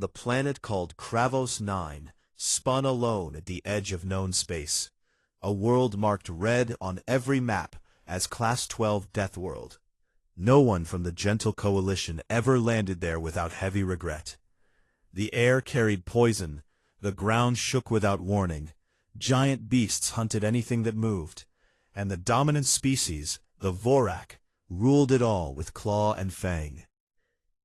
The planet called Kravos 9 spun alone at the edge of known space, a world marked red on every map as Class 12 Deathworld. No one from the Gentle Coalition ever landed there without heavy regret. The air carried poison, the ground shook without warning, giant beasts hunted anything that moved, and the dominant species, the Vorak, ruled it all with claw and fang.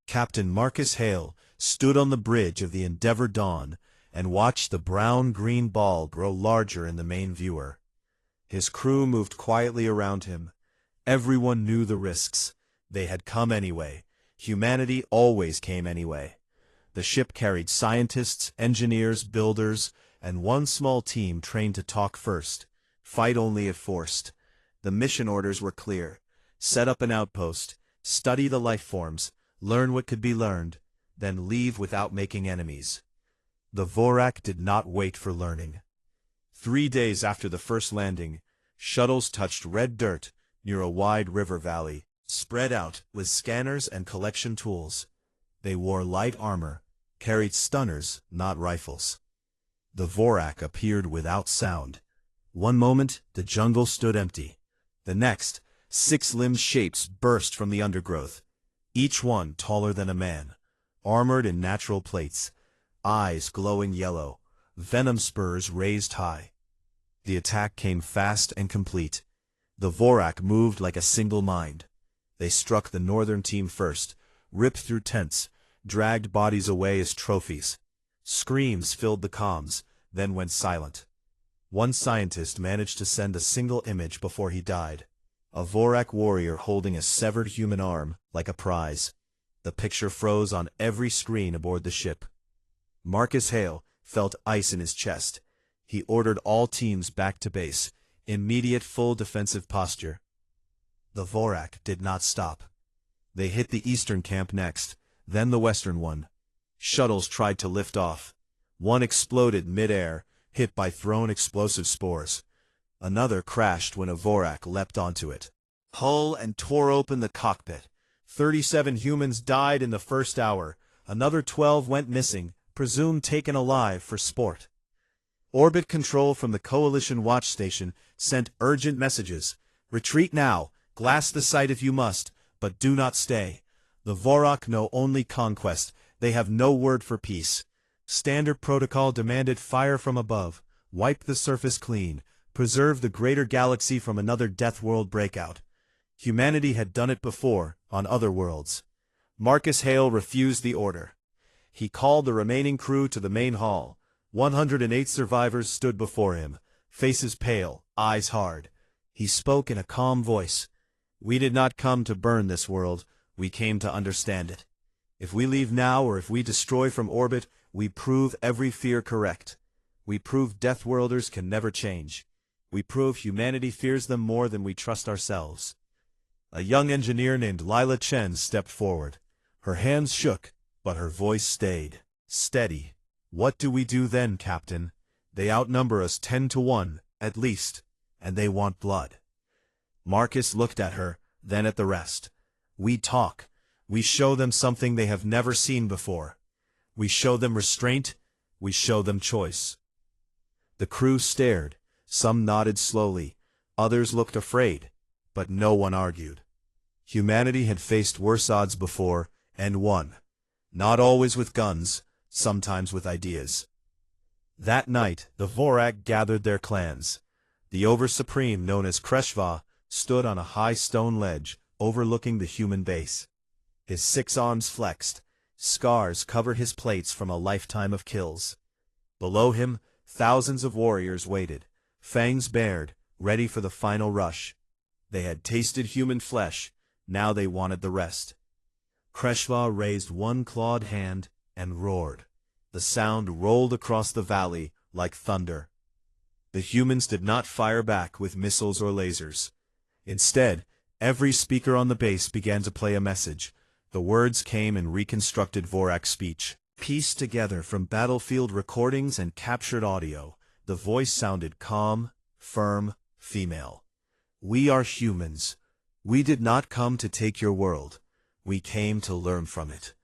Captain Marcus Hale stood on the bridge of the Endeavour Dawn and watched the brown-green ball grow larger in the main viewer. His crew moved quietly around him. Everyone knew the risks. They had come anyway. Humanity always came anyway. The ship carried scientists, engineers, builders, and one small team trained to talk first, fight only if forced. The mission orders were clear. Set up an outpost, study the life forms, learn what could be learned, then leave without making enemies. The Vorak did not wait for learning. 3 days after the first landing, shuttles touched red dirt near a wide river valley, spread out with scanners and collection tools. They wore light armor, carried stunners, not rifles. The Vorak appeared without sound. One moment, the jungle stood empty. The next, 6-limbed shapes burst from the undergrowth, each one taller than a man, armored in natural plates, eyes glowing yellow, venom spurs raised high. The attack came fast and complete. The Vorak moved like a single mind. They struck the northern team first, ripped through tents, dragged bodies away as trophies. Screams filled the comms, then went silent. One scientist managed to send a single image before he died. A Vorak warrior holding a severed human arm, like a prize. The picture froze on every screen aboard the ship. Marcus Hale felt ice in his chest. He ordered all teams back to base, immediate full defensive posture. The Vorak did not stop. They hit the eastern camp next, then the western one. Shuttles tried to lift off. One exploded mid-air, hit by thrown explosive spores. Another crashed when a Vorak leapt onto it. Hull and tore open the cockpit. 37 humans died in the first hour. Another 12 went missing, presumed taken alive for sport. Orbit control from the Coalition watch station sent urgent messages. Retreat now, glass the site if you must, but do not stay. The Vorak know only conquest. They have no word for peace. Standard protocol demanded fire from above, wipe the surface clean, preserve the greater galaxy from another Deathworld breakout. Humanity had done it before, on other worlds. Marcus Hale refused the order. He called the remaining crew to the main hall. 108 survivors stood before him, faces pale, eyes hard. He spoke in a calm voice. "We did not come to burn this world, we came to understand it. If we leave now or if we destroy from orbit, we prove every fear correct. We prove Deathworlders can never change. We prove humanity fears them more than we trust ourselves." A young engineer named Lila Chen stepped forward. Her hands shook, but her voice stayed steady. "What do we do then, Captain? They outnumber us 10 to 1, at least, and they want blood." Marcus looked at her, then at the rest. "We talk. We show them something they have never seen before. We show them restraint. We show them choice." The crew stared. Some nodded slowly. Others looked afraid. But no one argued. Humanity had faced worse odds before, and won. Not always with guns, sometimes with ideas. That night, the Vorak gathered their clans. The Over-Supreme, known as Kreshva, stood on a high stone ledge, overlooking the human base. His 6 arms flexed. Scars covered his plates from a lifetime of kills. Below him, thousands of warriors waited, fangs bared, ready for the final rush. They had tasted human flesh, now they wanted the rest. Kreshva raised one clawed hand and roared. The sound rolled across the valley like thunder. The humans did not fire back with missiles or lasers. Instead, every speaker on the base began to play a message. The words came in reconstructed Vorak speech, pieced together from battlefield recordings and captured audio. The voice sounded calm, firm, female. "We are humans. We did not come to take your world. We came to learn from it.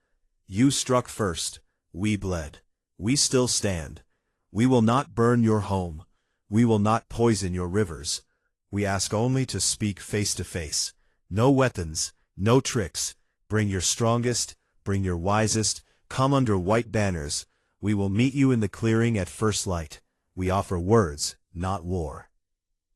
You struck first. We bled. We still stand. We will not burn your home. We will not poison your rivers. We ask only to speak face to face. No weapons, no tricks. Bring your strongest, bring your wisest. Come under white banners. We will meet you in the clearing at first light. We offer words, not war.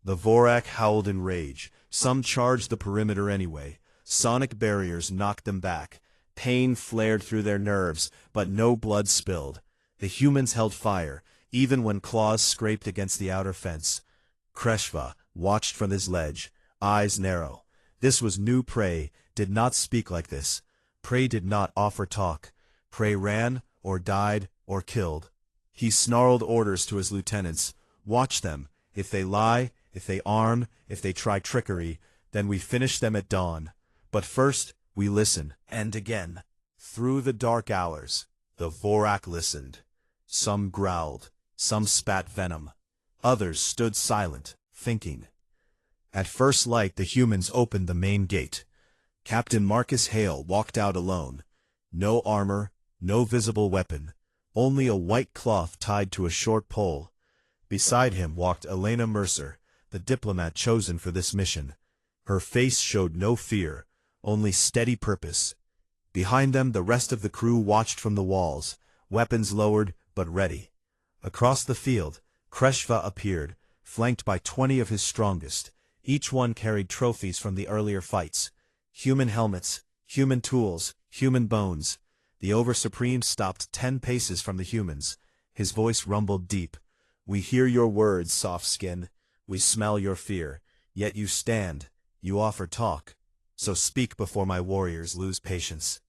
The Vorak howled in rage. Some charged the perimeter anyway. Sonic barriers knocked them back. Pain flared through their nerves, but no blood spilled. The humans held fire, even when claws scraped against the outer fence. Kreshva watched from his ledge, eyes narrow. This was new prey, did not speak like this. Prey did not offer talk. Prey ran, or died, or killed. He snarled orders to his lieutenants. Watch them. If they lie, if they arm, if they try trickery, then we finish them at dawn. But first, we listen. And again. Through the dark hours, the Vorak listened. Some growled. Some spat venom. Others stood silent, thinking. At first light the humans opened the main gate. Captain Marcus Hale walked out alone. No armor, no visible weapon. Only a white cloth tied to a short pole. Beside him walked Elena Mercer, the diplomat chosen for this mission. Her face showed no fear, only steady purpose. Behind them the rest of the crew watched from the walls, weapons lowered but ready. Across the field, Kreshva appeared, flanked by 20 of his strongest. Each one carried trophies from the earlier fights. Human helmets, human tools, human bones. The Over-Supreme stopped 10 paces from the humans. His voice rumbled deep. We hear your words, soft skin. We smell your fear. Yet you stand. You offer talk. So speak before my warriors lose patience.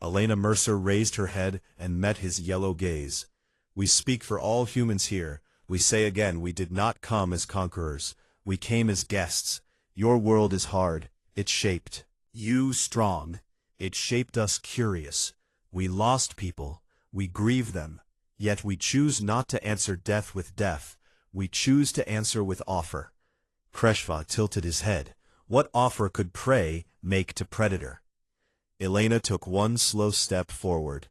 Elena Mercer raised her head and met his yellow gaze. We speak for all humans here. We say again, we did not come as conquerors. We came as guests. Your world is hard. It shaped you strong. It shaped us curious. We lost people. We grieve them. Yet we choose not to answer death with death. We choose to answer with offer. Kreshva tilted his head. What offer could prey make to predator? Elena took one slow step forward.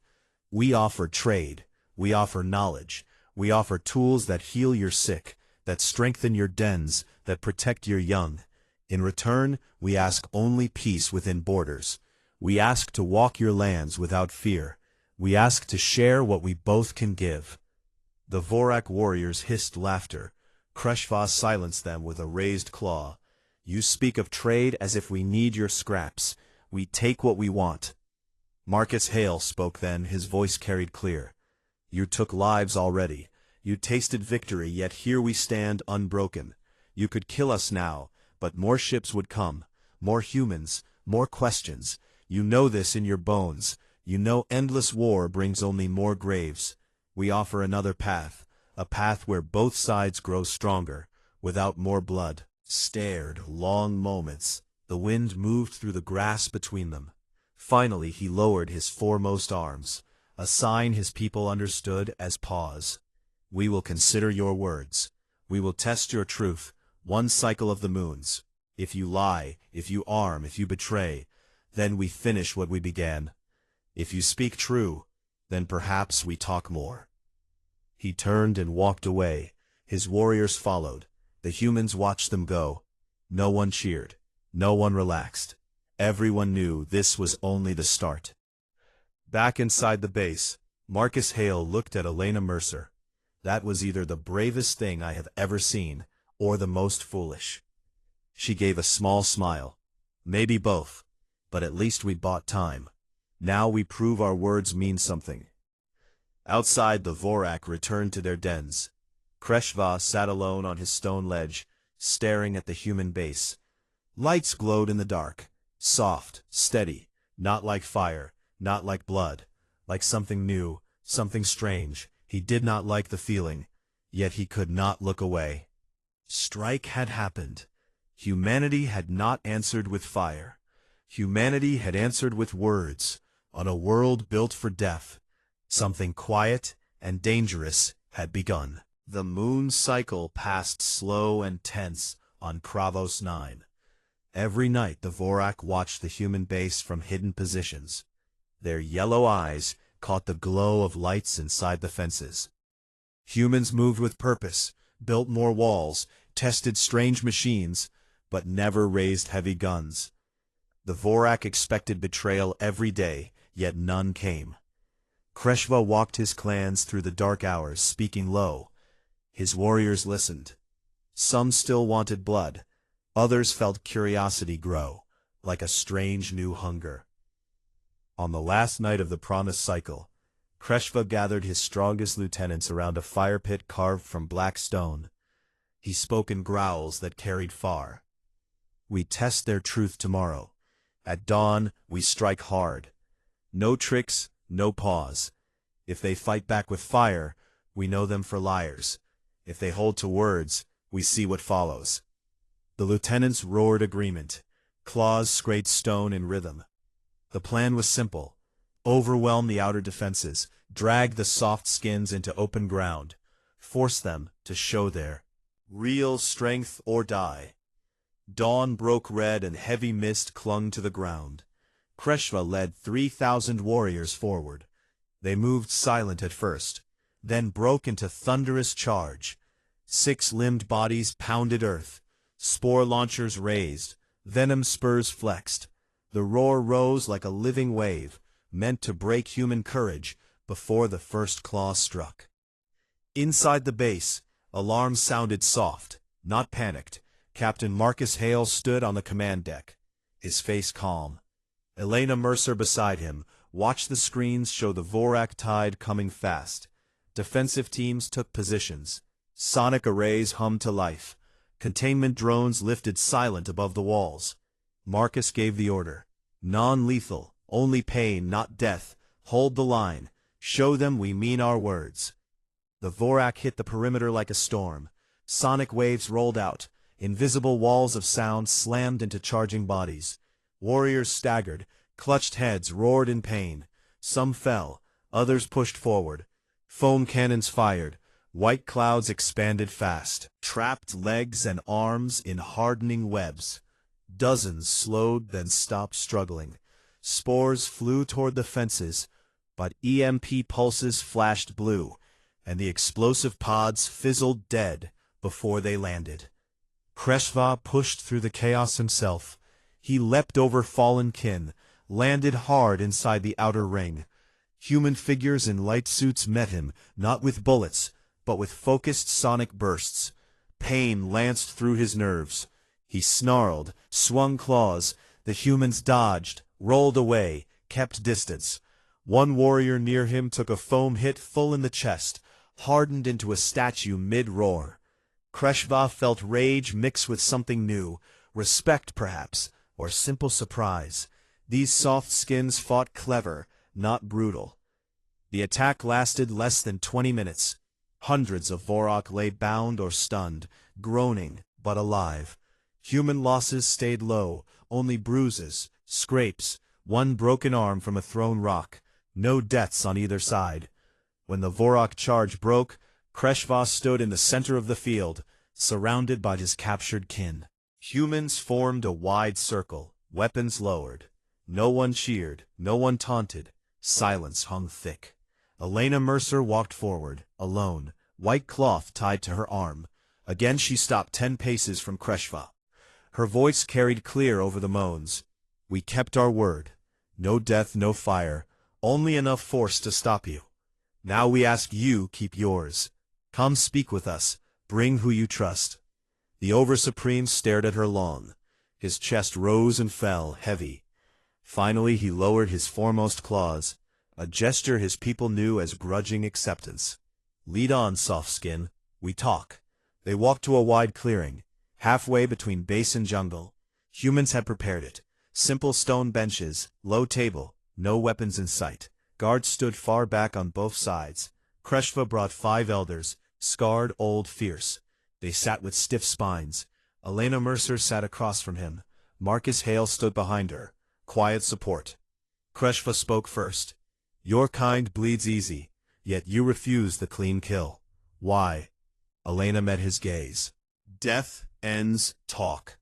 We offer trade. We offer knowledge. We offer tools that heal your sick, that strengthen your dens, that protect your young. In return, we ask only peace within borders. We ask to walk your lands without fear. We ask to share what we both can give. The Vorak warriors hissed laughter. Kreshva silenced them with a raised claw. You speak of trade as if we need your scraps. We take what we want. Marcus Hale spoke then, his voice carried clear. You took lives already. You tasted victory, yet here we stand unbroken. You could kill us now, but more ships would come. More humans, more questions. You know this in your bones. You know endless war brings only more graves. We offer another path, a path where both sides grow stronger, without more blood. Stared long moments. The wind moved through the grass between them. Finally he lowered his foremost arms, a sign his people understood as pause. We will consider your words. We will test your truth, one cycle of the moons. If you lie, if you arm, if you betray, then we finish what we began. If you speak true, then perhaps we talk more. He turned and walked away. His warriors followed. The humans watched them go. No one cheered. No one relaxed. Everyone knew this was only the start. Back inside the base, Marcus Hale looked at Elena Mercer. That was either the bravest thing I have ever seen, or the most foolish. She gave a small smile. Maybe both, but at least we bought time. Now we prove our words mean something. Outside, the Vorak returned to their dens. Kreshva sat alone on his stone ledge, staring at the human base. Lights glowed in the dark, soft, steady, not like fire, not like blood, like something new, something strange. He did not like the feeling, yet he could not look away. Strike had happened. Humanity had not answered with fire. Humanity had answered with words, on a world built for death. Something quiet and dangerous had begun. The moon cycle passed slow and tense on Kravos 9. Every night the Vorak watched the human base from hidden positions. Their yellow eyes, caught the glow of lights inside the fences. Humans moved with purpose, built more walls, tested strange machines, but never raised heavy guns. The Vorak expected betrayal every day, yet none came. Kreshva walked his clans through the dark hours, speaking low. His warriors listened. Some still wanted blood. Others felt curiosity grow, like a strange new hunger. On the last night of the promised cycle, Kreshva gathered his strongest lieutenants around a fire pit carved from black stone. He spoke in growls that carried far. "We test their truth tomorrow. At dawn, we strike hard. No tricks, no pause. If they fight back with fire, we know them for liars. If they hold to words, we see what follows." The lieutenants roared agreement. Claws scraped stone in rhythm. The plan was simple. Overwhelm the outer defenses, drag the soft skins into open ground, force them to show their real strength or die. Dawn broke red and heavy mist clung to the ground. Kreshva led 3,000 warriors forward. They moved silent at first, then broke into thunderous charge. Six-limbed bodies pounded earth. Spore launchers raised. Venom spurs flexed. The roar rose like a living wave, meant to break human courage before the first claw struck. Inside the base, alarms sounded soft, not panicked. Captain Marcus Hale stood on the command deck, his face calm. Elena Mercer beside him watched the screens show the Vorak tide coming fast. Defensive teams took positions. Sonic arrays hummed to life. Containment drones lifted silent above the walls. Marcus gave the order. "Non-lethal, only pain, not death. Hold the line. Show them we mean our words." The Vorak hit the perimeter like a storm. Sonic waves rolled out. Invisible walls of sound slammed into charging bodies. Warriors staggered, clutched heads, roared in pain. Some fell, others pushed forward. Foam cannons fired. White clouds expanded fast, trapped legs and arms in hardening webs. Dozens slowed, then stopped struggling. Spores flew toward the fences, but EMP pulses flashed blue, and the explosive pods fizzled dead before they landed. Kreshva pushed through the chaos himself. He leapt over fallen kin, landed hard inside the outer ring. Human figures in light suits met him, not with bullets, but with focused sonic bursts. Pain lanced through his nerves. He snarled, swung claws. The humans dodged, rolled away, kept distance. One warrior near him took a foam hit full in the chest, hardened into a statue mid-roar. Kreshva felt rage mix with something new, respect perhaps, or simple surprise. These soft skins fought clever, not brutal. The attack lasted less than 20 minutes. Hundreds of Vorak lay bound or stunned, groaning, but alive. Human losses stayed low, only bruises, scrapes, one broken arm from a thrown rock. No deaths on either side. When the Vorak charge broke, Kreshva stood in the center of the field, surrounded by his captured kin. Humans formed a wide circle, weapons lowered. No one cheered, no one taunted. Silence hung thick. Elena Mercer walked forward, alone, white cloth tied to her arm. Again she stopped 10 paces from Kreshva. Her voice carried clear over the moans. "We kept our word. No death, no fire, only enough force to stop you. Now we ask you keep yours. Come speak with us, bring who you trust." The Over-Supreme stared at her long. His chest rose and fell, heavy. Finally he lowered his foremost claws, a gesture his people knew as grudging acceptance. "Lead on, soft skin. We talk." They walked to a wide clearing, halfway between base and jungle. Humans had prepared it. Simple stone benches, low table, no weapons in sight. Guards stood far back on both sides. Kreshva brought 5 elders, scarred, old, fierce. They sat with stiff spines. Elena Mercer sat across from him. Marcus Hale stood behind her. Quiet support. Kreshva spoke first. "Your kind bleeds easy, yet you refuse the clean kill. Why?" Elena met his gaze. "Death ends talk.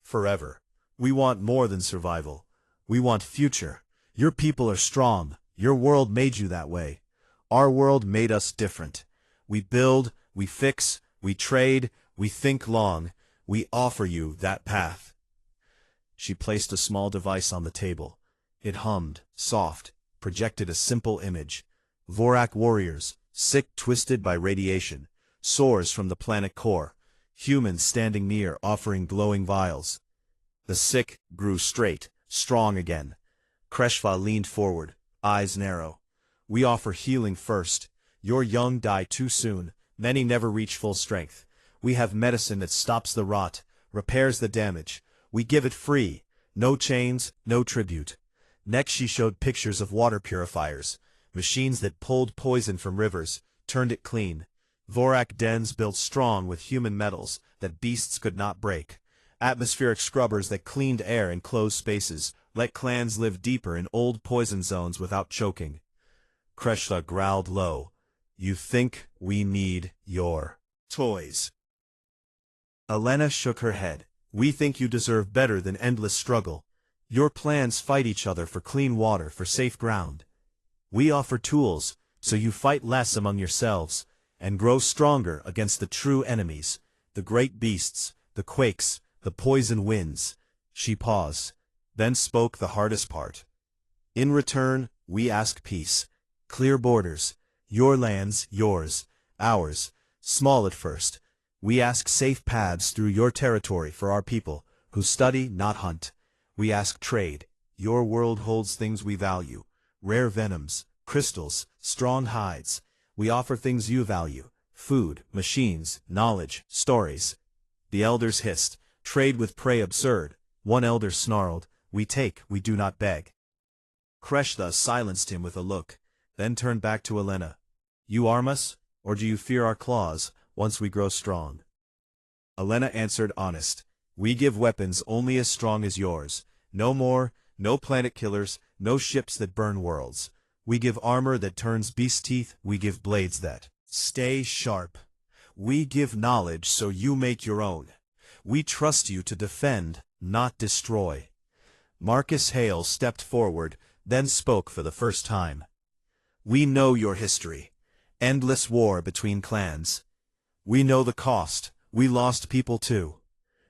Forever. We want more than survival. We want future. Your people are strong, Your world made you that way. Our world made us different. We build, we fix, we trade, we think long. We offer you that path. She placed a small device on the table. It hummed, soft, projected a simple image. Vorak warriors, sick twisted by radiation, soars from the planet core. Humans standing near offering glowing vials. The sick grew straight, strong again. Kreshva leaned forward, eyes narrow. We offer healing first. Your young die too soon. Many never reach full strength. We have medicine that stops the rot, repairs the damage. We give it free. No chains, no tribute. Next she showed pictures of water purifiers, machines that pulled poison from rivers, turned it clean. Vorak dens built strong with human metals that beasts could not break. Atmospheric scrubbers that cleaned air in closed spaces, let clans live deeper in old poison zones without choking. Kreshla growled low. You think we need your toys? Elena shook her head. We think you deserve better than endless struggle. Your plans fight each other for clean water, for safe ground. We offer tools, so you fight less among yourselves, and grow stronger against the true enemies, the great beasts, the quakes, the poison winds. She paused, then spoke the hardest part. In return, we ask peace. Clear borders. Your lands, yours, ours, small at first. We ask safe paths through your territory for our people, who study, not hunt. We ask trade. Your world holds things we value. Rare venoms, crystals, strong hides. We offer things you value. Food, machines, knowledge, stories. The elders hissed. Trade with prey absurd. One elder snarled. We take, we do not beg. Kreshla silenced him with a look, then turned back to Elena. You arm us, or do you fear our claws, once we grow strong? Elena answered honest. We give weapons only as strong as yours. No more, no planet killers, no ships that burn worlds. We give armor that turns beast teeth, we give blades that stay sharp. We give knowledge so you make your own. We trust you to defend, not destroy. Marcus Hale stepped forward, then spoke for the first time. We know your history. Endless war between clans. We know the cost. We lost people too.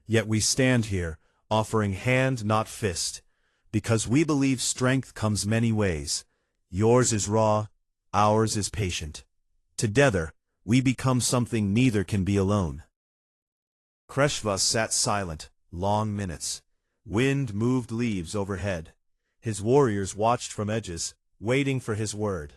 Yet we stand here, offering hand not fist, because we believe strength comes many ways. Yours is raw, ours is patient. Together, we become something neither can be alone. Kreshva sat silent, long minutes. Wind moved leaves overhead. His warriors watched from edges, waiting for his word.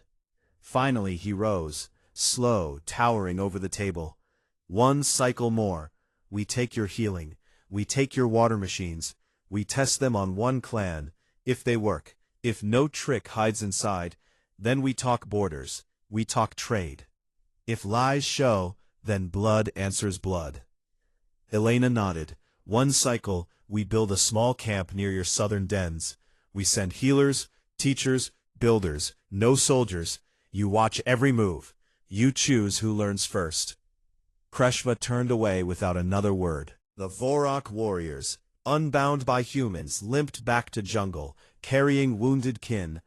Finally he rose, slow, towering over the table. One cycle more. We take your healing. We take your water machines. We test them on one clan. If they work, if no trick hides inside, then we talk borders. We talk trade. If lies show, then blood answers blood. Elena nodded. One cycle, we build a small camp near your southern dens. We send healers, teachers, builders, no soldiers. You watch every move. You choose who learns first. Kreshva turned away without another word. The Vorak warriors, unbound by humans, limped back to jungle, carrying wounded kin.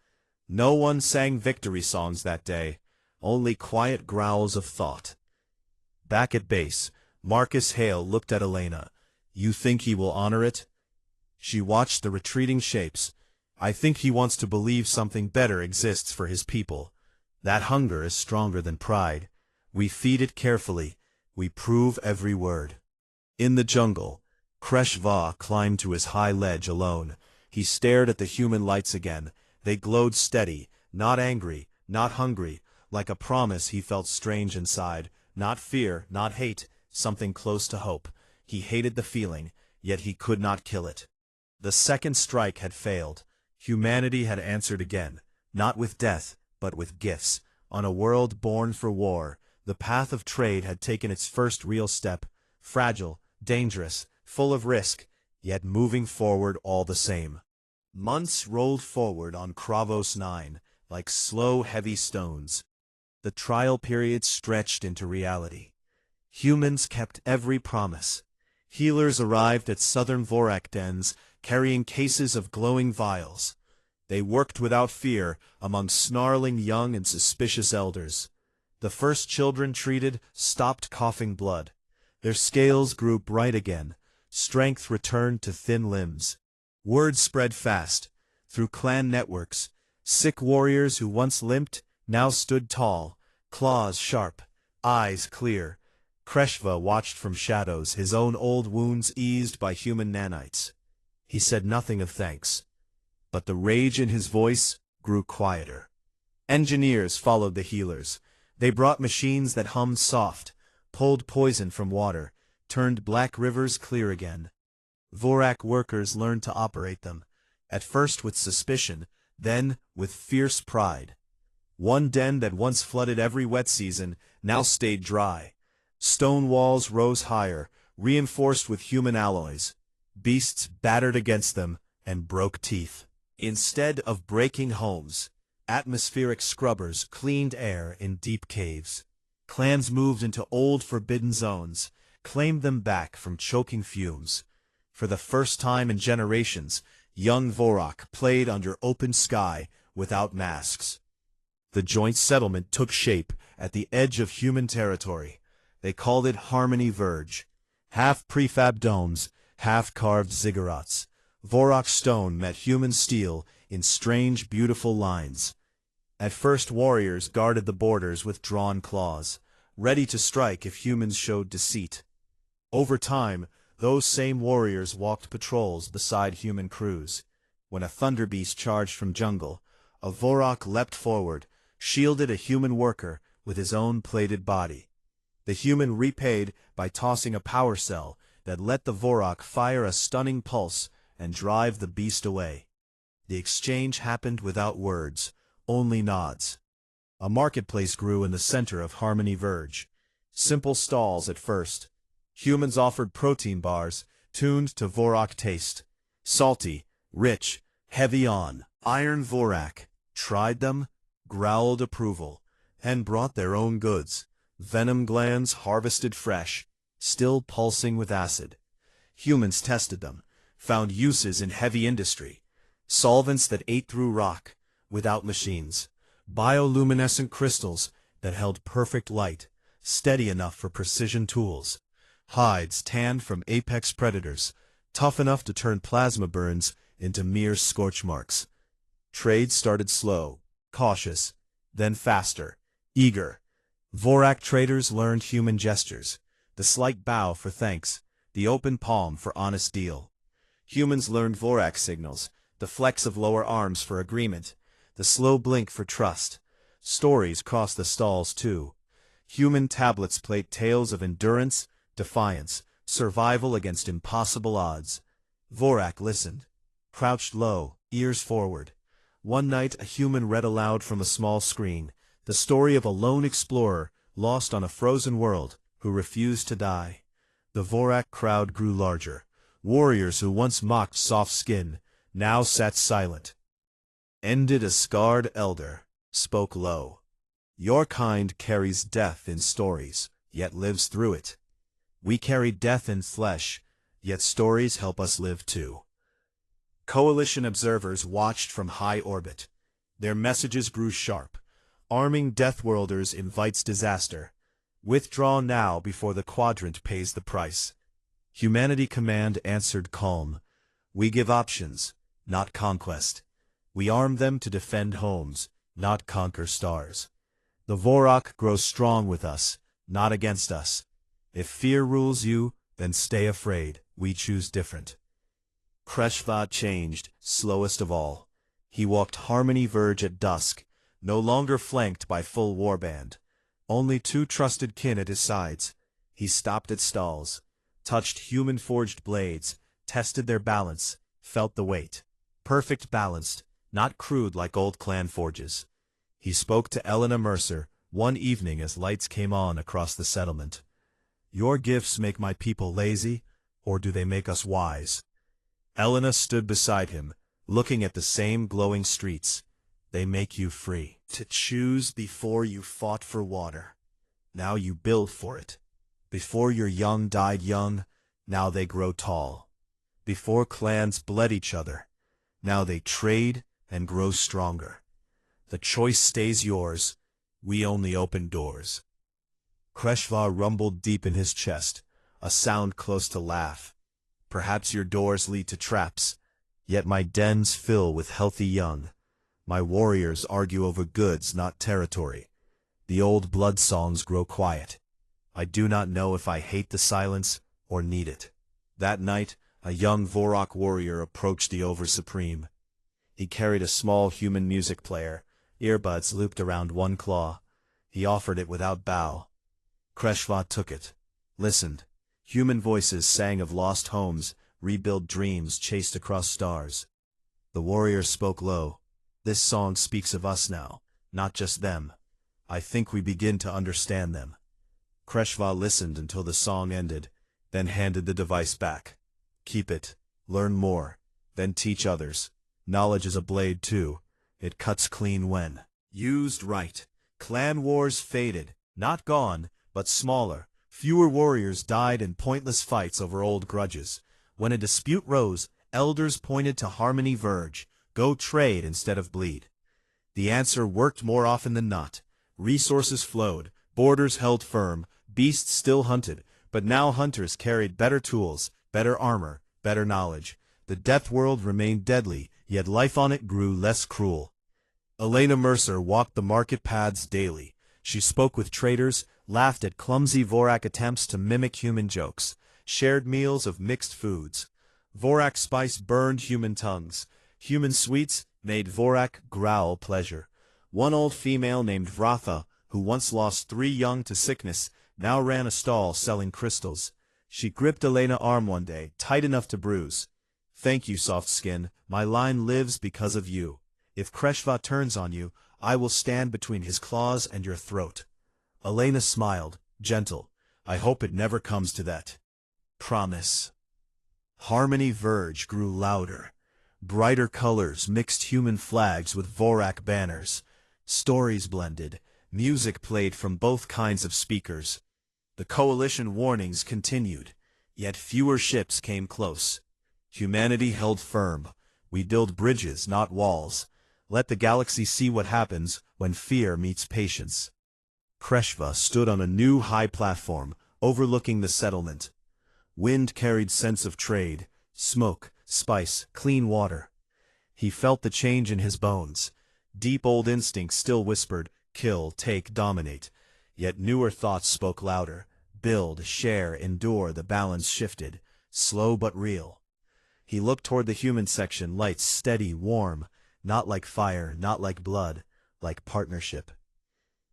No one sang victory songs that day, only quiet growls of thought. Back at base, Marcus Hale looked at Elena. You think he will honor it? She watched the retreating shapes. I think he wants to believe something better exists for his people. That hunger is stronger than pride. We feed it carefully. We prove every word. In the jungle, Kreshva climbed to his high ledge alone. He stared at the human lights again. They glowed steady, not angry, not hungry, like a promise he felt strange inside. Not fear, not hate, something close to hope. He hated the feeling, yet he could not kill it. The second strike had failed. Humanity had answered again, not with death, but with gifts. On a world born for war, the path of trade had taken its first real step, fragile, dangerous, full of risk, yet moving forward all the same. Months rolled forward on Kravos 9, like slow, heavy stones. The trial period stretched into reality. Humans kept every promise. Healers arrived at southern Vorak dens, carrying cases of glowing vials. They worked without fear among snarling young and suspicious elders. The first children treated stopped coughing blood. Their scales grew bright again. Strength returned to thin limbs. Word spread fast. Through clan networks, sick warriors who once limped now stood tall, claws sharp, eyes clear. Kreshva watched from shadows, his own old wounds eased by human nanites. He said nothing of thanks, but the rage in his voice grew quieter. Engineers followed the healers. They brought machines that hummed soft, pulled poison from water, turned black rivers clear again. Vorak workers learned to operate them, at first with suspicion, then with fierce pride. One den that once flooded every wet season now stayed dry. Stone walls rose higher, reinforced with human alloys. Beasts battered against them and broke teeth. Instead of breaking homes, atmospheric scrubbers cleaned air in deep caves. Clans moved into old forbidden zones, claimed them back from choking fumes. For the first time in generations, young Vorak played under open sky without masks. The joint settlement took shape at the edge of human territory. They called it Harmony Verge. Half prefab domes, half carved ziggurats. Vorak stone met human steel in strange, beautiful lines. At first warriors guarded the borders with drawn claws, ready to strike if humans showed deceit. Over time, those same warriors walked patrols beside human crews. When a thunderbeast charged from jungle, a Vorak leapt forward, shielded a human worker with his own plated body. The human repaid by tossing a power cell that let the Vorak fire a stunning pulse and drive the beast away. The exchange happened without words, only nods. A marketplace grew in the center of Harmony Verge. Simple stalls at first. Humans offered protein bars, tuned to Vorak taste. Salty, rich, heavy on. Iron Vorak tried them, growled approval, and brought their own goods. Venom glands harvested fresh, still pulsing with acid. Humans tested them, found uses in heavy industry. Solvents that ate through rock, without machines. Bioluminescent crystals that held perfect light, steady enough for precision tools. Hides tanned from apex predators, tough enough to turn plasma burns into mere scorch marks. Trade started slow, cautious, then faster, eager. Vorak traders learned human gestures, the slight bow for thanks, the open palm for honest deal. Humans learned Vorak signals, the flex of lower arms for agreement, the slow blink for trust. Stories crossed the stalls too. Human tablets played tales of endurance, defiance, survival against impossible odds. Vorak listened, crouched low, ears forward. One night a human read aloud from a small screen, the story of a lone explorer lost on a frozen world who refused to die. The Vorak crowd grew larger. Warriors who once mocked soft skin now sat silent. Ended a scarred elder, spoke low. Your kind carries death in stories, yet lives through it. We carry death in flesh, yet stories help us live too. Coalition observers watched from high orbit. Their messages grew sharp. Arming Deathworlders invites disaster. Withdraw now before the quadrant pays the price. Humanity Command answered calm. We give options, not conquest. We arm them to defend homes, not conquer stars. The Vorak grows strong with us, not against us. If fear rules you, then stay afraid. We choose different. Kreshva changed, slowest of all. He walked Harmony Verge at dusk, no longer flanked by full warband. Only two trusted kin at his sides. He stopped at stalls, touched human-forged blades, tested their balance, felt the weight. Perfect balanced, not crude like old clan forges. He spoke to Elena Mercer one evening as lights came on across the settlement. Your gifts make my people lazy, or do they make us wise? Elena stood beside him, looking at the same glowing streets. They make you free. To choose before you fought for water. Now you build for it. Before your young died young, now they grow tall. Before clans bled each other, now they trade, and grow stronger. The choice stays yours. We only open doors. Kreshva rumbled deep in his chest, a sound close to laugh. Perhaps your doors lead to traps, yet my dens fill with healthy young. My warriors argue over goods, not territory. The old blood songs grow quiet. I do not know if I hate the silence or need it. That night, a young Vorak warrior approached the Over-Supreme. He carried a small human music player, earbuds looped around one claw. He offered it without bow. Kreshva took it, listened. Human voices sang of lost homes, rebuilt dreams chased across stars. The warrior spoke low. This song speaks of us now, not just them. I think we begin to understand them. Kreshva listened until the song ended, then handed the device back. Keep it, learn more, then teach others. Knowledge is a blade too. It cuts clean when used right. Clan wars faded, not gone, but smaller. Fewer warriors died in pointless fights over old grudges. When a dispute rose, elders pointed to Harmony Verge. Go trade instead of bleed. The answer worked more often than not. Resources flowed, borders held firm, beasts still hunted, but now hunters carried better tools, better armor, better knowledge. The Deathworld remained deadly, yet life on it grew less cruel. Elena Mercer walked the market paths daily. She spoke with traders, laughed at clumsy Vorak attempts to mimic human jokes, shared meals of mixed foods. Vorak spice burned human tongues. Human sweets made Vorak growl pleasure. One old female named Vratha, who once lost 3 young to sickness, now ran a stall selling crystals. She gripped Elena's arm one day, tight enough to bruise. Thank you, soft skin. My line lives because of you. If Kreshva turns on you, I will stand between his claws and your throat. Elena smiled, gentle. I hope it never comes to that. Promise. Harmony Verge grew louder. Brighter colors mixed human flags with Vorak banners. Stories blended. Music played from both kinds of speakers. The coalition warnings continued, yet fewer ships came close. Humanity held firm. We build bridges, not walls. Let the galaxy see what happens when fear meets patience. Kreshva stood on a new high platform, overlooking the settlement. Wind carried scents of trade, smoke, spice, clean water. He felt the change in his bones. Deep old instincts still whispered, kill, take, dominate. Yet newer thoughts spoke louder. Build, share, endure. The balance shifted, slow but real. He looked toward the human section, lights steady, warm, not like fire, not like blood, like partnership.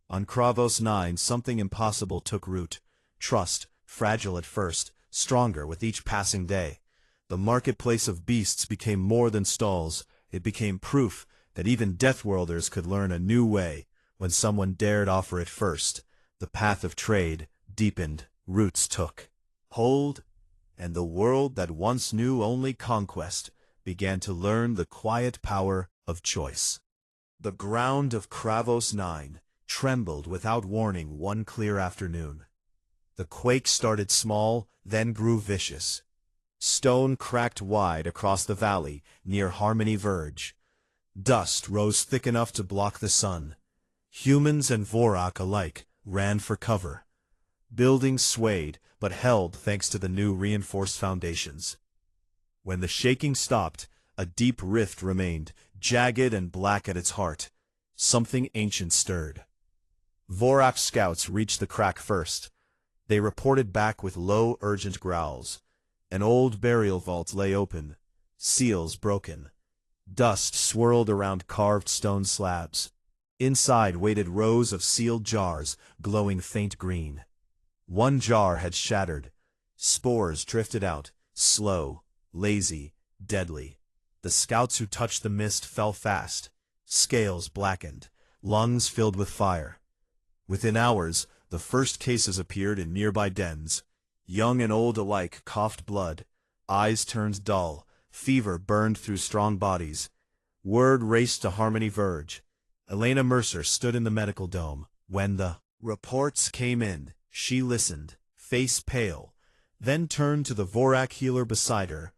On Kravos 9, something impossible took root. Trust, fragile at first, stronger with each passing day. The marketplace of beasts became more than stalls. It became proof that even Deathworlders could learn a new way when someone dared offer it first. The path of trade deepened, roots took hold, and the world that once knew only conquest began to learn the quiet power of choice. The ground of Kravos 9 trembled without warning one clear afternoon. The quake started small, then grew vicious. Stone cracked wide across the valley near Harmony Verge. Dust rose thick enough to block the sun. Humans and Vorak alike ran for cover. Buildings swayed, but held thanks to the new reinforced foundations. When the shaking stopped, a deep rift remained, jagged and black at its heart. Something ancient stirred. Vorak scouts reached the crack first. They reported back with low, urgent growls. An old burial vault lay open, seals broken. Dust swirled around carved stone slabs. Inside waited rows of sealed jars, glowing faint green. One jar had shattered. Spores drifted out, slow, lazy, deadly. The scouts who touched the mist fell fast. Scales blackened, lungs filled with fire. Within hours, the first cases appeared in nearby dens. Young and old alike coughed blood. Eyes turned dull. Fever burned through strong bodies. Word raced to Harmony Verge. Elena Mercer stood in the medical dome. When the reports came in, she listened, face pale, then turned to the Vorak healer beside her.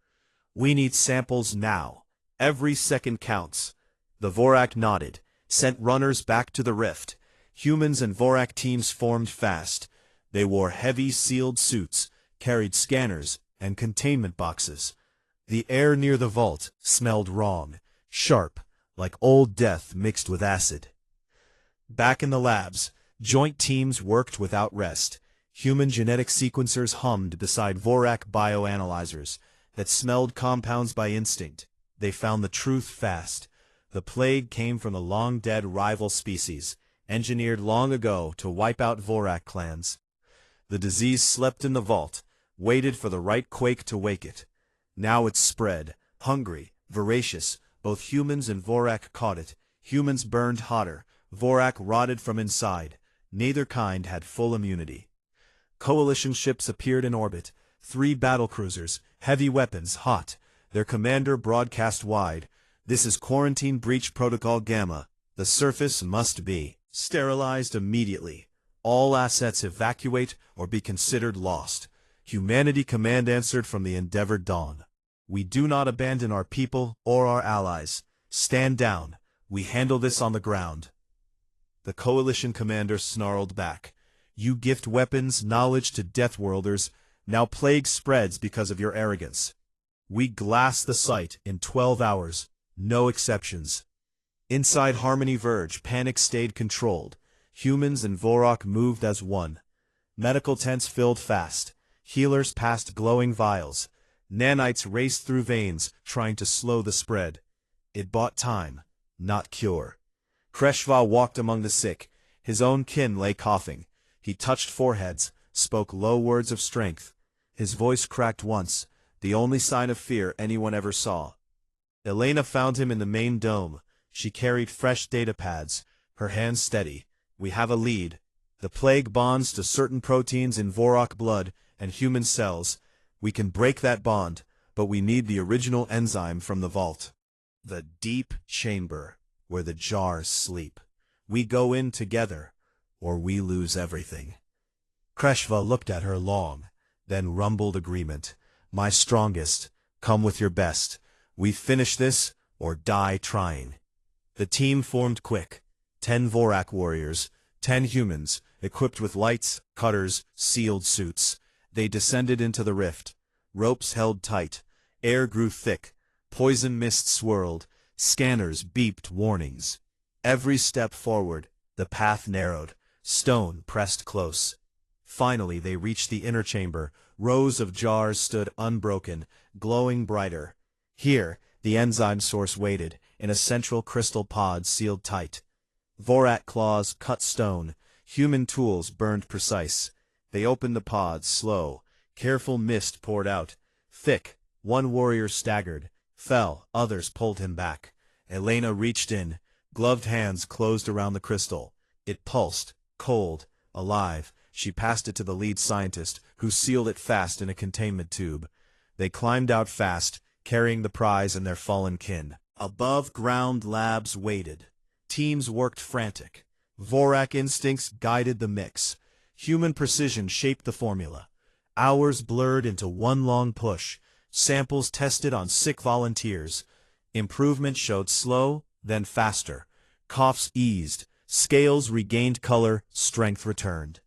We need samples now. Every second counts. The Vorak nodded, sent runners back to the rift. Humans and Vorak teams formed fast. They wore heavy sealed suits, carried scanners, and containment boxes. The air near the vault smelled wrong, sharp, like old death mixed with acid. Back in the labs, joint teams worked without rest. Human genetic sequencers hummed beside Vorak bioanalyzers that smelled compounds by instinct. They found the truth fast. The plague came from the long-dead rival species, engineered long ago to wipe out Vorak clans. The disease slept in the vault, waited for the right quake to wake it. Now it spread, hungry, voracious. Both humans and Vorak caught it. Humans burned hotter. Vorak rotted from inside. Neither kind had full immunity. Coalition ships appeared in orbit. 3 battlecruisers, heavy weapons, hot. Their commander broadcast wide. "This is Quarantine Breach Protocol Gamma. The surface must be sterilized immediately. All assets evacuate or be considered lost." Humanity Command answered from the Endeavor Dawn. "We do not abandon our people or our allies. Stand down. We handle this on the ground." The Coalition commander snarled back. "You gift weapons, knowledge to Deathworlders. Now plague spreads because of your arrogance. We glass the site in 12 hours. No exceptions." Inside Harmony Verge, panic stayed controlled. Humans and Vorak moved as one. Medical tents filled fast. Healers passed glowing vials. Nanites raced through veins, trying to slow the spread. It bought time, not cure. HFY walked among the sick. His own kin lay coughing. He touched foreheads, spoke low words of strength. His voice cracked once, the only sign of fear anyone ever saw. Elena found him in the main dome. She carried fresh data pads, her hands steady. "We have a lead. The plague bonds to certain proteins in Vorak blood and human cells. We can break that bond, but we need the original enzyme from the vault. The deep chamber, where the jars sleep. We go in together, or we lose everything." HFY looked at her long, then rumbled agreement. "My strongest, come with your best. We finish this, or die trying." The team formed quick. 10 Vorak warriors, 10 humans, equipped with lights, cutters, sealed suits. They descended into the rift. Ropes held tight. Air grew thick. Poison mist swirled. Scanners beeped warnings. Every step forward, the path narrowed. Stone pressed close. Finally they reached the inner chamber. Rows of jars stood unbroken, glowing brighter. Here, the enzyme source waited, in a central crystal pod sealed tight. Vorak claws cut stone. Human tools burned precise. They opened the pods, slow. Careful mist poured out. Thick. One warrior staggered, fell. Others pulled him back. Elena reached in. Gloved hands closed around the crystal. It pulsed, cold, alive. She passed it to the lead scientist, who sealed it fast in a containment tube. They climbed out fast, carrying the prize and their fallen kin. Above ground labs waited. Teams worked frantic. Vorak instincts guided the mix. Human precision shaped the formula. Hours blurred into one long push. Samples tested on sick volunteers. Improvement showed slow, then faster. Coughs eased. Scales regained color. Strength returned.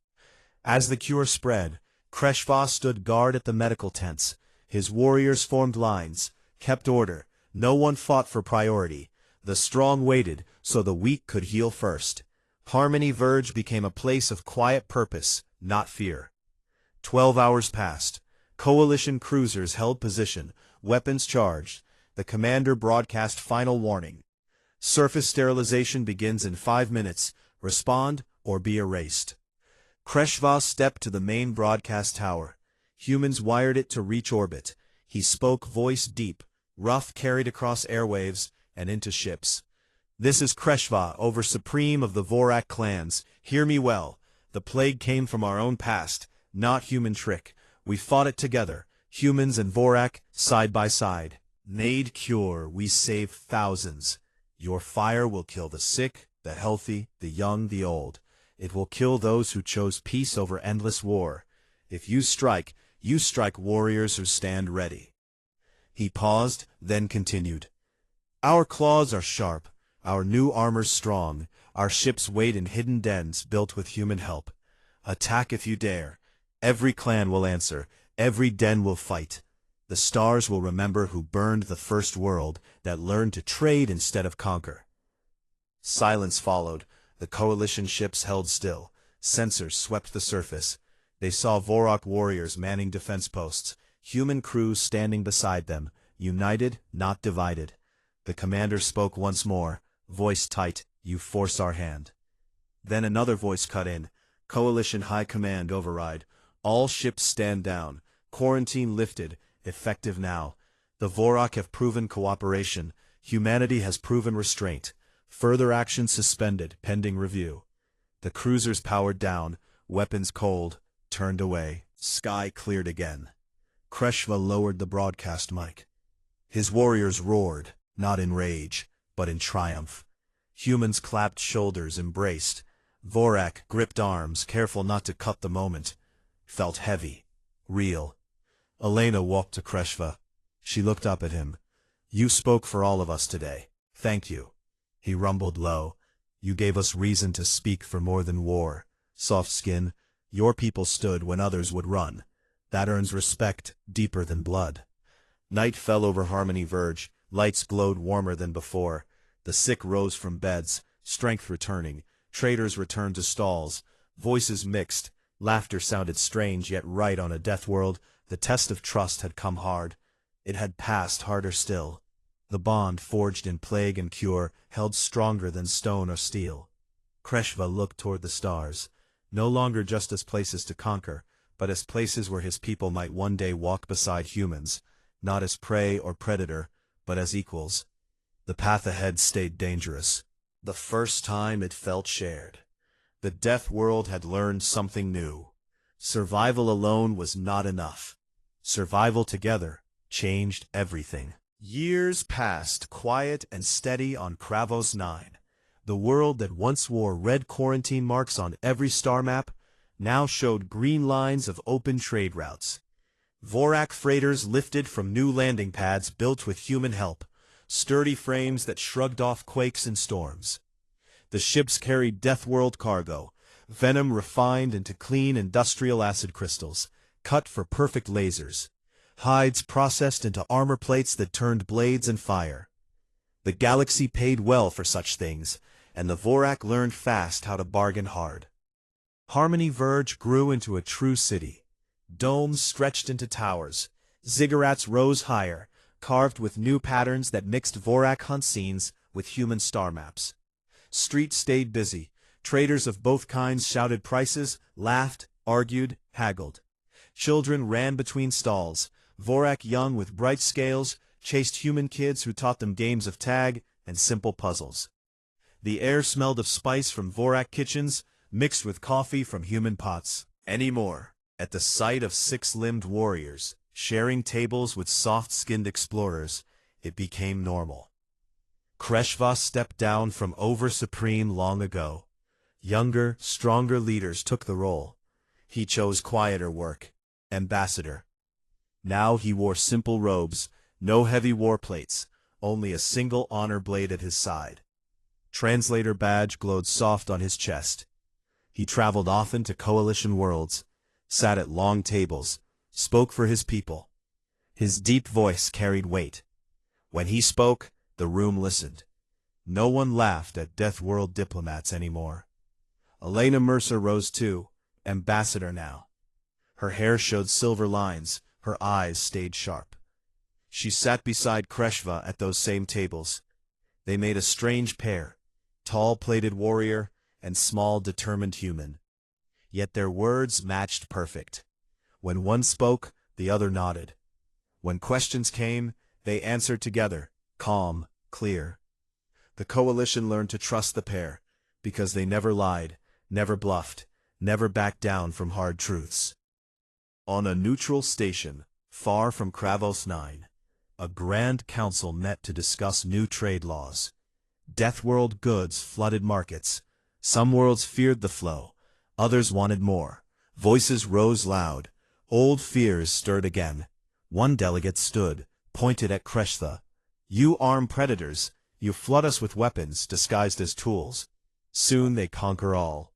As the cure spread, HFY stood guard at the medical tents. His warriors formed lines, kept order. No one fought for priority. The strong waited, so the weak could heal first. Harmony Verge became a place of quiet purpose, not fear. 12 hours passed. Coalition cruisers held position, weapons charged. The commander broadcast final warning. Surface sterilization begins in 5 minutes. Respond or be erased. HFY stepped to the main broadcast tower. Humans wired it to reach orbit. He spoke, voice deep, rough, carried across airwaves and into ships. "This is HFY, over supreme of the Vorak clans. Hear me well. The plague came from our own past, not human trick. We fought it together, humans and Vorak, side by side. Made cure, we saved thousands. Your fire will kill the sick, the healthy, the young, the old. It will kill those who chose peace over endless war. If you strike warriors who stand ready." He paused, then continued. "Our claws are sharp. Our new armor's strong, our ships wait in hidden dens built with human help. Attack if you dare. Every clan will answer, every den will fight. The stars will remember who burned the first world that learned to trade instead of conquer. Silence followed. The coalition ships held still. Sensors swept the surface. They saw Vorok warriors manning defense posts, human crews standing beside them, united, not divided. The commander spoke once more, voice tight, "You force our hand." Then another voice cut in, "Coalition High Command override. All ships stand down. Quarantine lifted, effective now. The Vorok have proven cooperation. Humanity has proven restraint. Further action suspended, pending review." The cruisers powered down, weapons cold, turned away. Sky cleared again. Kreshva lowered the broadcast mic. His warriors roared, not in rage, but in triumph. Humans clapped shoulders, embraced. Vorak gripped arms, careful not to cut the moment. Felt heavy, real. Elena walked to Kreshva. She looked up at him. "You spoke for all of us today. Thank you." He rumbled low. "You gave us reason to speak for more than war. Soft skin, your people stood when others would run. That earns respect deeper than blood." Night fell over Harmony Verge. Lights glowed warmer than before. The sick rose from beds, strength returning. Traders returned to stalls. Voices mixed. Laughter sounded strange yet right on a death world. The test of trust had come hard. It had passed harder still. The bond forged in plague and cure held stronger than stone or steel. Kreshva looked toward the stars, no longer just as places to conquer, but as places where his people might one day walk beside humans, not as prey or predator, but as equals. The path ahead stayed dangerous. The first time it felt shared. The death world had learned something new. Survival alone was not enough. Survival together changed everything. Years passed, quiet and steady on Kravos 9. The world that once wore red quarantine marks on every star map now showed green lines of open trade routes. Vorak freighters lifted from new landing pads built with human help, sturdy frames that shrugged off quakes and storms. The ships carried Deathworld cargo, venom refined into clean industrial acid crystals, cut for perfect lasers, hides processed into armor plates that turned blades and fire. The galaxy paid well for such things, and the Vorak learned fast how to bargain hard. Harmony Verge grew into a true city. Domes stretched into towers, ziggurats rose higher, carved with new patterns that mixed Vorak hunt scenes with human star maps. Streets stayed busy. Traders of both kinds shouted prices, laughed, argued, haggled. Children ran between stalls. Vorak young with bright scales chased human kids who taught them games of tag and simple puzzles. The air smelled of spice from Vorak kitchens, mixed with coffee from human pots. Anymore, at the sight of six-limbed warriors, sharing tables with soft-skinned explorers, it became normal. Kreshva stepped down from over-supreme long ago. Younger, stronger leaders took the role. He chose quieter work, ambassador. Now he wore simple robes, no heavy war plates, only a single honor blade at his side. Translator badge glowed soft on his chest. He traveled often to coalition worlds, sat at long tables, spoke for his people. His deep voice carried weight. When he spoke, the room listened. No one laughed at Death World diplomats anymore. Elena Mercer rose too, ambassador now. Her hair showed silver lines, her eyes stayed sharp. She sat beside Kreshva at those same tables. They made a strange pair, tall-plated warrior and small determined human. Yet their words matched perfect. When one spoke, the other nodded. When questions came, they answered together, calm, clear. The coalition learned to trust the pair, because they never lied, never bluffed, never backed down from hard truths. On a neutral station, far from Kravos 9, a grand council met to discuss new trade laws. Deathworld goods flooded markets. Some worlds feared the flow, others wanted more. Voices rose loud. Old fears stirred again. One delegate stood, pointed at Kreshva. "You arm predators. You flood us with weapons disguised as tools. Soon they conquer all.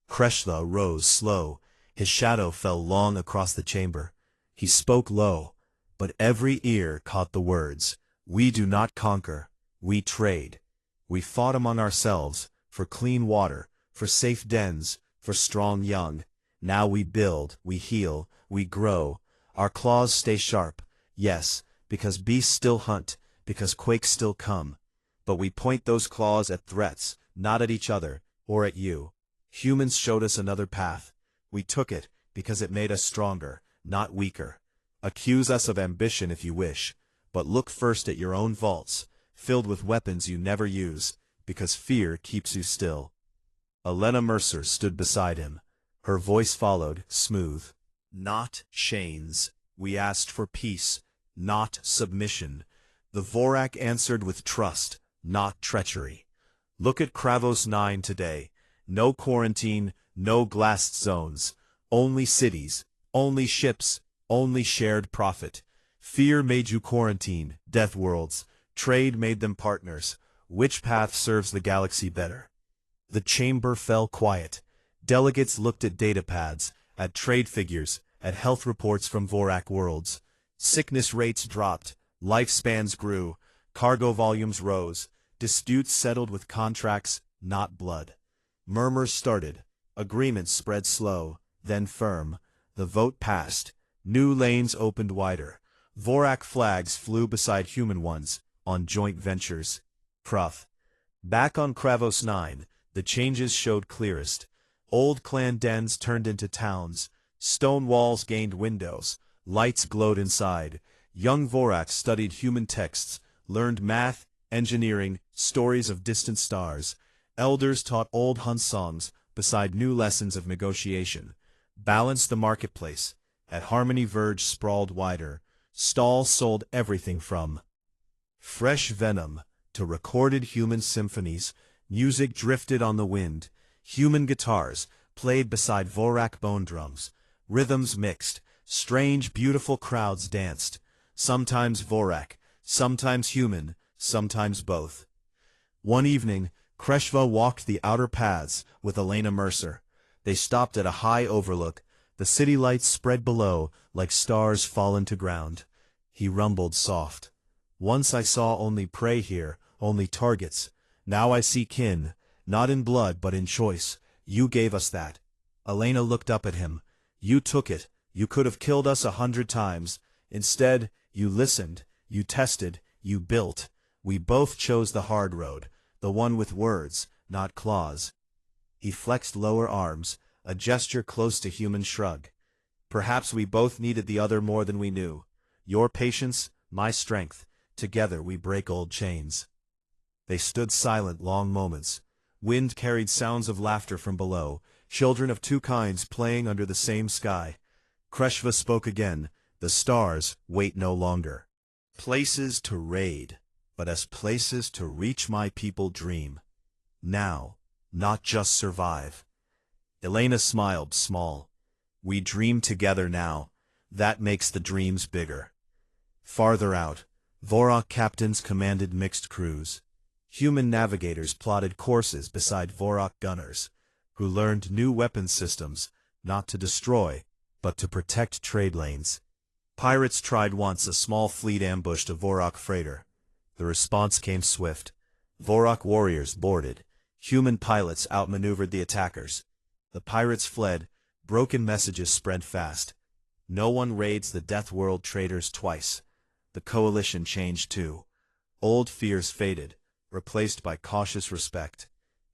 Kreshva rose slow. His shadow fell long across the chamber. He spoke low, but every ear caught the words. We do not conquer, we trade. We fought among ourselves, for clean water, for safe dens, for strong young. Now we build, we heal, we grow. Our claws stay sharp, yes, because beasts still hunt, because quakes still come. But we point those claws at threats, not at each other, or at you. Humans showed us another path. We took it, because it made us stronger, not weaker. Accuse us of ambition if you wish, but look first at your own vaults, filled with weapons you never use, because fear keeps you still. Elena Mercer stood beside him. Her voice followed, smooth. Not chains. We asked for peace, not submission. The Vorak answered with trust, not treachery. Look at Kravos 9 today. No quarantine, no glassed zones. Only cities, only ships, only shared profit. Fear made you quarantine, Deathworlds. Trade made them partners. Which path serves the galaxy better? The chamber fell quiet. Delegates looked at datapads, at trade figures, at health reports from Vorak worlds. Sickness rates dropped, lifespans grew, cargo volumes rose, disputes settled with contracts, not blood. Murmurs started, agreements spread slow, then firm. The vote passed. New lanes opened wider. Vorak flags flew beside human ones, on joint ventures. Prof. Back on Kravos 9, the changes showed clearest. Old clan dens turned into towns. Stone walls gained windows. Lights glowed inside. Young Voraks studied human texts, learned math, engineering, stories of distant stars. Elders taught old hunt songs, beside new lessons of negotiation. Balanced the marketplace. At Harmony Verge sprawled wider. Stalls sold everything from fresh venom to recorded human symphonies. Music drifted on the wind. Human guitars played beside Vorak bone drums. Rhythms mixed. Strange, beautiful crowds danced. Sometimes Vorak, sometimes human, sometimes both. One evening, Kreshva walked the outer paths with Elena Mercer. They stopped at a high overlook. The city lights spread below like stars fallen to ground. He rumbled soft. Once I saw only prey here, only targets. Now I see kin, not in blood but in choice. You gave us that. Elena looked up at him. You took it. You could have killed us 100 times. Instead, you listened, you tested, you built. We both chose the hard road, the one with words, not claws. He flexed lower arms, a gesture close to human shrug. Perhaps we both needed the other more than we knew. Your patience, my strength. Together we break old chains. They stood silent long moments. Wind carried sounds of laughter from below, children of two kinds playing under the same sky. Kreshva spoke again. The stars wait no longer. Places to raid, but as places to reach my people dream. Now, not just survive. Elena smiled small. We dream together now. That makes the dreams bigger. Farther out, Vorak captains commanded mixed crews. Human navigators plotted courses beside Vorak gunners, who learned new weapon systems, not to destroy, but to protect trade lanes. Pirates tried once a small fleet ambushed a Vorak freighter. The response came swift. Vorak warriors boarded. Human pilots outmaneuvered the attackers. The pirates fled. Broken messages spread fast. No one raids the Deathworld traders twice. The coalition changed too. Old fears faded, replaced by cautious respect.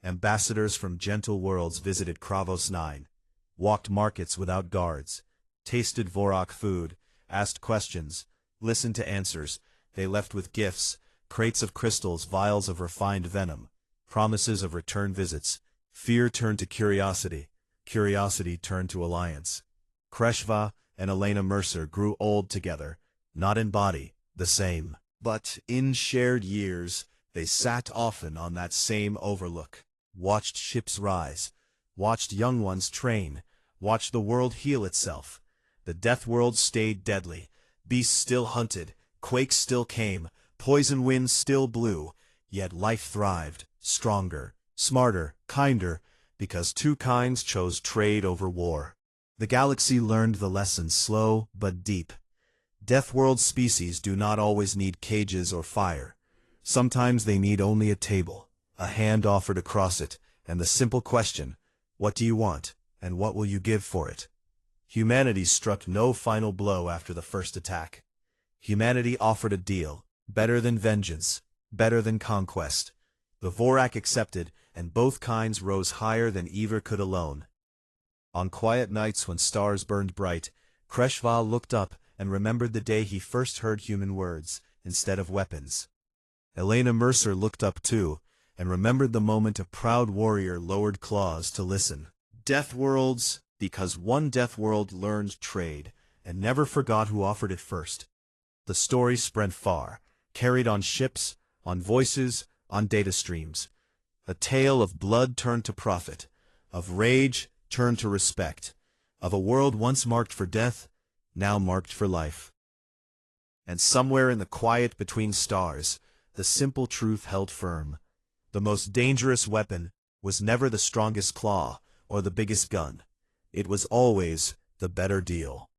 Ambassadors from gentle worlds visited Kravos 9, walked markets without guards, tasted Vorak food, asked questions, listened to answers. They left with gifts, crates of crystals, vials of refined venom, promises of return visits. Fear turned to curiosity. Curiosity turned to alliance. Kreshva and Elena Mercer grew old together, not in body, the same, but in shared years. They sat often on that same overlook, watched ships rise, watched young ones train, watched the world heal itself. The Deathworld stayed deadly. Beasts still hunted, quakes still came, poison winds still blew. Yet life thrived, stronger, smarter, kinder, because two kinds chose trade over war. The galaxy learned the lesson slow but deep. Deathworld species do not always need cages or fire. Sometimes they need only a table, a hand offered across it, and the simple question, what do you want, and what will you give for it? Humanity struck no final blow after the first attack. Humanity offered a deal, better than vengeance, better than conquest. The Vorak accepted, and both kinds rose higher than either could alone. On quiet nights when stars burned bright, Kreshval looked up and remembered the day he first heard human words, instead of weapons. Elena Mercer looked up too, and remembered the moment a proud warrior lowered claws to listen. Deathworlds, because one Deathworld learned trade, and never forgot who offered it first. The story spread far, carried on ships, on voices, on data streams. A tale of blood turned to profit, of rage turned to respect, of a world once marked for death, now marked for life. And somewhere in the quiet between stars, the simple truth held firm. The most dangerous weapon was never the strongest claw or the biggest gun. It was always the better deal.